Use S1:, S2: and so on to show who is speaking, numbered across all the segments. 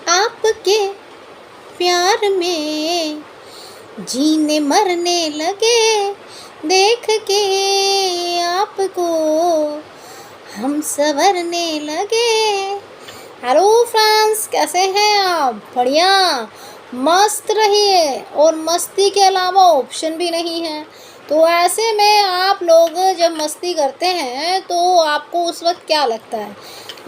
S1: आपके प्यार में जीने मरने लगे, देख के आपको हम संवरने लगे। हेलो फ्रेंड्स, कैसे हैं आप? बढ़िया, मस्त रहिए। और मस्ती के अलावा ऑप्शन भी नहीं है। तो ऐसे में आप लोग जब मस्ती करते हैं तो आपको उस वक्त क्या लगता है?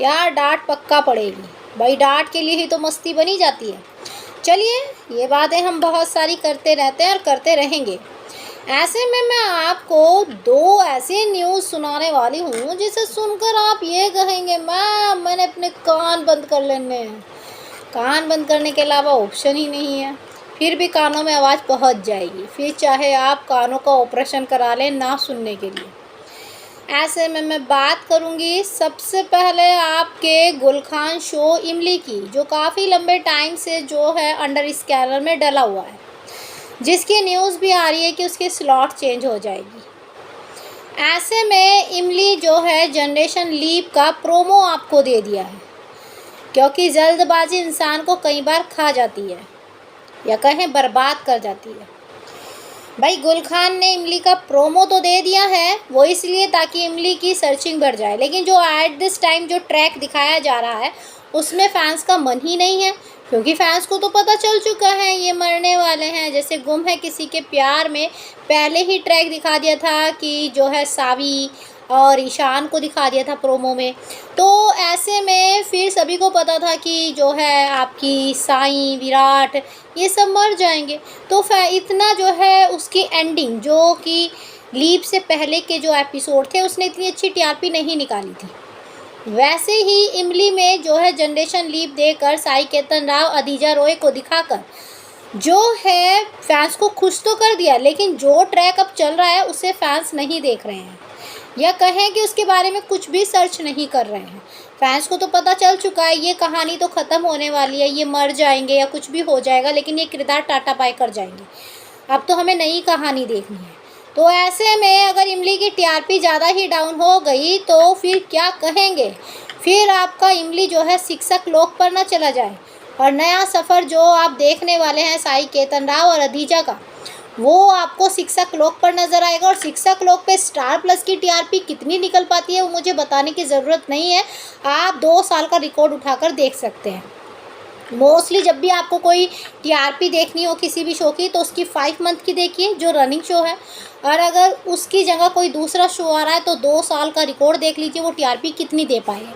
S1: यार डांट पक्का पड़ेगी। भाई डांट के लिए ही तो मस्ती बनी जाती है। चलिए, ये बातें हम बहुत सारी करते रहते हैं और करते रहेंगे। ऐसे में मैं आपको दो ऐसी न्यूज़ सुनाने वाली हूँ जिसे सुनकर आप ये कहेंगे मैंने अपने कान बंद कर लेने हैं। कान बंद करने के अलावा ऑप्शन ही नहीं है। फिर भी कानों में आवाज़ पहुँच जाएगी, फिर चाहे आप कानों का ऑपरेशन करा लें ना सुनने के लिए। ऐसे में मैं बात करूंगी सबसे पहले आपके गुलखान शो इमली की, जो काफ़ी लंबे टाइम से जो है अंडर स्कैनर में डला हुआ है, जिसकी न्यूज़ भी आ रही है कि उसकी स्लॉट चेंज हो जाएगी। ऐसे में इमली जो है जनरेशन लीप का प्रोमो आपको दे दिया है, क्योंकि जल्दबाजी इंसान को कई बार खा जाती है या कहें बर्बाद कर जाती है। भाई गुलखान ने इमली का प्रोमो तो दे दिया है, वो इसलिए ताकि इमली की सर्चिंग बढ़ जाए, लेकिन जो एट दिस टाइम जो ट्रैक दिखाया जा रहा है उसमें फैंस का मन ही नहीं है, क्योंकि फैंस को तो पता चल चुका है ये मरने वाले हैं। जैसे गुम है किसी के प्यार में पहले ही ट्रैक दिखा दिया था कि जो है सावी और ईशान को दिखा दिया था प्रोमो में। तो ऐसे में फिर सभी को पता था कि जो है आपकी साई विराट ये सब मर जाएंगे। तो इतना जो है उसकी एंडिंग जो कि लीप से पहले के जो एपिसोड थे उसने इतनी अच्छी टीआरपी नहीं निकाली थी। वैसे ही इमली में जो है जनरेशन लीप देकर साई केतन राव अदीजा रॉय को दिखाकर जो है फैंस को खुश तो कर दिया, लेकिन जो ट्रैक अब चल रहा है उसे फैंस नहीं देख रहे हैं या कहें कि उसके बारे में कुछ भी सर्च नहीं कर रहे हैं। फैंस को तो पता चल चुका है ये कहानी तो ख़त्म होने वाली है, ये मर जाएंगे या कुछ भी हो जाएगा, लेकिन ये किरदार टाटा बाय कर जाएंगे। अब तो हमें नई कहानी देखनी है। तो ऐसे में अगर इमली की टीआरपी ज़्यादा ही डाउन हो गई तो फिर क्या कहेंगे? फिर आपका इमली जो है शिक्षक लोक पर ना चला जाए और नया सफ़र जो आप देखने वाले हैं साई केतन राव और अदीजा का, वो आपको शिक्षक लोक पर नज़र आएगा। और शिक्षक लोक पे स्टार प्लस की टीआरपी कितनी निकल पाती है वो मुझे बताने की ज़रूरत नहीं है, आप 2 साल का रिकॉर्ड उठाकर देख सकते हैं। मोस्टली जब भी आपको कोई टीआरपी देखनी हो किसी भी शो की तो उसकी 5 मंथ की देखिए जो रनिंग शो है, और अगर उसकी जगह कोई दूसरा शो आ रहा है तो 2 साल का रिकॉर्ड देख लीजिए वो टीआरपी कितनी दे पाए।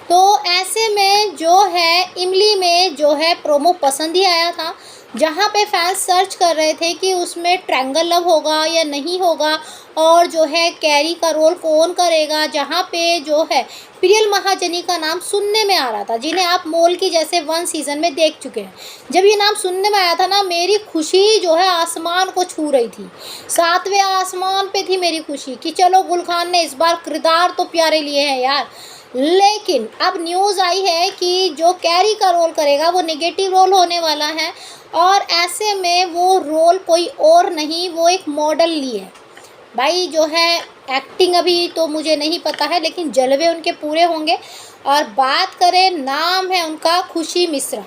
S1: तो ऐसे में जो है इमली में जो है प्रोमो पसंद ही आया था, जहाँ पे फैंस सर्च कर रहे थे कि उसमें ट्रायंगल लव होगा या नहीं होगा, और जो है कैरी का रोल कौन करेगा, जहाँ पे जो है प्रियल महाजनी का नाम सुनने में आ रहा था, जिन्हें आप मोल की जैसे 1 सीज़न में देख चुके हैं। जब ये नाम सुनने में आया था ना, मेरी खुशी जो है आसमान को छू रही थी, 7वें आसमान पे थी मेरी खुशी कि चलो गुलखान ने इस बार किरदार तो प्यारे लिए हैं यार। लेकिन अब न्यूज़ आई है कि जो कैरी का रोल करेगा वो नेगेटिव रोल होने वाला है, और ऐसे में वो रोल कोई और नहीं, वो एक मॉडल ली है। भाई जो है एक्टिंग अभी तो मुझे नहीं पता है, लेकिन जलवे उनके पूरे होंगे। और बात करें, नाम है उनका खुशी मिश्रा।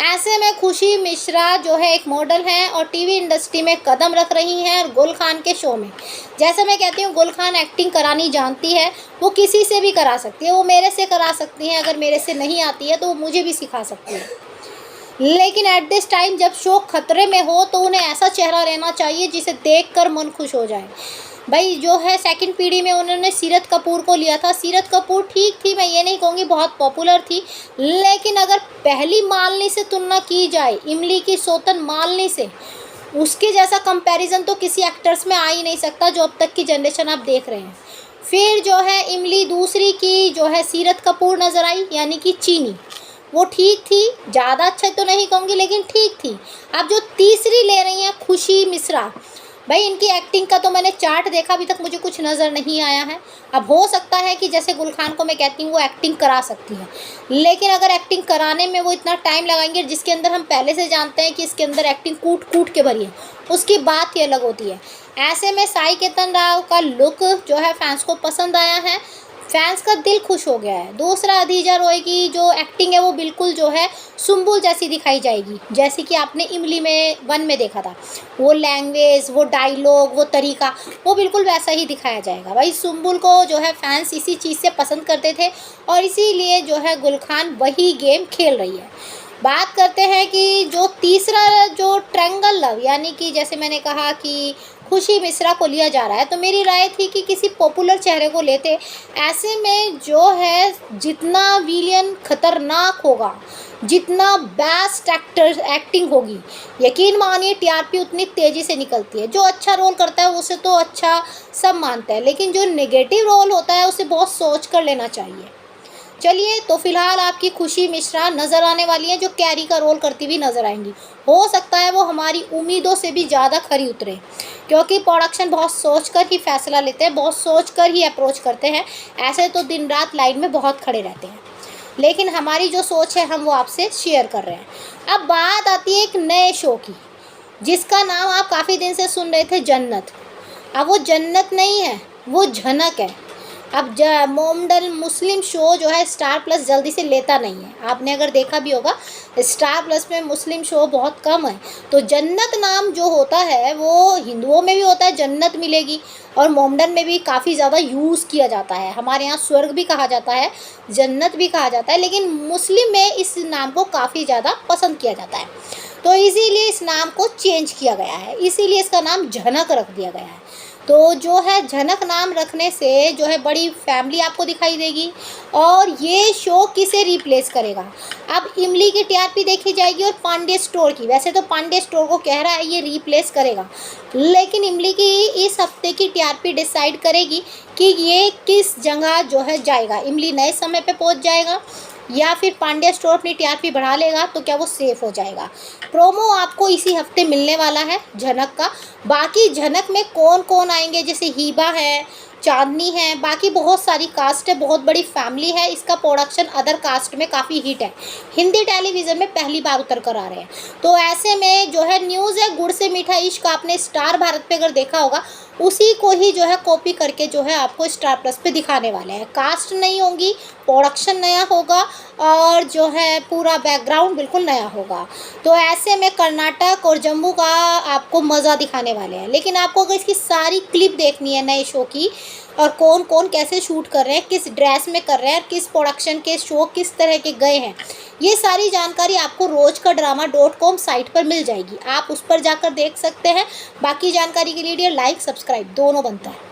S1: ऐसे में खुशी मिश्रा जो है एक मॉडल हैं और टीवी इंडस्ट्री में कदम रख रही हैं। और गुलखान के शो में जैसे मैं कहती हूँ गुलखान एक्टिंग करानी जानती है, वो किसी से भी करा सकती है, वो मेरे से करा सकती हैं, अगर मेरे से नहीं आती है तो वो मुझे भी सिखा सकती है। लेकिन एट दिस टाइम जब शो खतरे में हो तो उन्हें ऐसा चेहरा रहना चाहिए जिसे देखकर मन खुश हो जाए। भाई जो है सेकंड पीढ़ी में उन्होंने सीरत कपूर को लिया था। सीरत कपूर ठीक थी, मैं ये नहीं कहूँगी बहुत पॉपुलर थी, लेकिन अगर पहली मालनी से तुलना की जाए इमली की सौतन मालनी से, उसके जैसा कंपैरिजन तो किसी एक्टर्स में आ ही नहीं सकता जो अब तक की जनरेशन आप देख रहे हैं। फिर जो है इमली दूसरी की जो है सीरत कपूर नज़र आई, यानी कि चीनी, वो ठीक थी, ज़्यादा अच्छा तो नहीं कहूँगी लेकिन ठीक थी। अब जो तीसरी ले रही हैं खुशी मिश्रा, भाई इनकी एक्टिंग का तो मैंने चार्ट देखा, अभी तक मुझे कुछ नज़र नहीं आया है। अब हो सकता है कि जैसे गुलखान को मैं कहती हूँ वो एक्टिंग करा सकती है, लेकिन अगर एक्टिंग कराने में वो इतना टाइम लगाएंगे जिसके अंदर हम पहले से जानते हैं कि इसके अंदर एक्टिंग कूट कूट के भरी है, उसकी बात ही अलग होती है। ऐसे में साई केतन राव का लुक जो है फैंस को पसंद आया है। फैंस का दिल खुश हो गया है। दूसरा, अदीजा रॉय की जो एक्टिंग है वो बिल्कुल जो है सुम्बुल जैसी दिखाई जाएगी, जैसे कि आपने इमली में 1 में देखा था। वो लैंग्वेज, वो डायलॉग, वो तरीका, वो बिल्कुल वैसा ही दिखाया जाएगा। भाई सुम्बुल को जो है फैंस इसी चीज़ से पसंद करते थे और इसीलिए जो है गुल खान वही गेम खेल रही है। बात करते हैं कि जो तीसरा जो ट्रायंगल लव, यानी कि जैसे मैंने कहा कि खुशी मिश्रा को लिया जा रहा है, तो मेरी राय थी कि किसी पॉपुलर चेहरे को लेते। ऐसे में जो है जितना विलियन खतरनाक होगा, जितना बेस्ट एक्टिंग होगी, यकीन मानिए टीआरपी उतनी तेज़ी से निकलती है। जो अच्छा रोल करता है उसे तो अच्छा सब मानते हैं, लेकिन जो नेगेटिव रोल होता है उसे बहुत सोच कर लेना चाहिए। चलिए, तो फिलहाल आपकी खुशी मिश्रा नज़र आने वाली है, जो कैरी का रोल करती हुई नज़र आएंगी। हो सकता है वो हमारी उम्मीदों से भी ज़्यादा खरी उतरे, क्योंकि प्रोडक्शन बहुत सोच कर ही फैसला लेते हैं, बहुत सोच कर ही अप्रोच करते हैं। ऐसे तो दिन रात लाइन में बहुत खड़े रहते हैं, लेकिन हमारी जो सोच है हम वो आपसे शेयर कर रहे हैं। अब बात आती है एक नए शो की, जिसका नाम आप काफ़ी दिन से सुन रहे थे, जन्नत। अब वो जन्नत नहीं है, वो झनक है। अब मोमडन मुस्लिम शो जो है स्टार प्लस जल्दी से लेता नहीं है। आपने अगर देखा भी होगा, स्टार प्लस में मुस्लिम शो बहुत कम है। तो जन्नत नाम जो होता है वो हिंदुओं में भी होता है, जन्नत मिलेगी, और मोमडन में भी काफ़ी ज़्यादा यूज़ किया जाता है। हमारे यहाँ स्वर्ग भी कहा जाता है, जन्नत भी कहा जाता है, लेकिन मुस्लिम में इस नाम को काफ़ी ज़्यादा पसंद किया जाता है। तो इसीलिए इस नाम को चेंज किया गया है, इसीलिए इसका नाम झनक रख दिया गया है। तो जो है झनक नाम रखने से जो है बड़ी फैमिली आपको दिखाई देगी। और ये शो किसे रिप्लेस करेगा? अब इमली की टीआरपी देखी जाएगी और पांडे स्टोर की। वैसे तो पांडे स्टोर को कह रहा है ये रिप्लेस करेगा, लेकिन इमली की इस हफ्ते की टीआरपी डिसाइड करेगी कि ये किस जगह जो है जाएगा। इमली नए समय पे पहुंच जाएगा या फिर पांड्या स्टोर अपनी टीआरपी बढ़ा लेगा, तो क्या वो सेफ हो जाएगा। प्रोमो आपको इसी हफ्ते मिलने वाला है झनक का। बाकी झनक में कौन कौन आएंगे, जैसे हीबा है, चांदनी है, बाकी बहुत सारी कास्ट है, बहुत बड़ी फैमिली है। इसका प्रोडक्शन अदर कास्ट में काफ़ी हिट है, हिंदी टेलीविज़न में पहली बार उतर कर आ रहे हैं। तो ऐसे में जो है न्यूज़ है गुड़ से मीठा इश्क, आपने स्टार भारत पे अगर देखा होगा, उसी को ही जो है कॉपी करके जो है आपको स्टार प्लस पे दिखाने वाले हैं। कास्ट नहीं होगी, प्रोडक्शन नया होगा और जो है पूरा बैकग्राउंड बिल्कुल नया होगा। तो ऐसे में कर्नाटक और जम्मू का आपको मज़ा दिखाने वाले हैं। लेकिन आपको अगर इसकी सारी क्लिप देखनी है नए शो की, और कौन कौन कैसे शूट कर रहे हैं, किस ड्रेस में कर रहे हैं, किस प्रोडक्शन के शो किस तरह के गए हैं, ये सारी जानकारी आपको RojkaDrama.com साइट पर मिल जाएगी। आप उस पर जाकर देख सकते हैं। बाकी जानकारी के लिए लाइक सब्सक्राइब दोनों बनता है।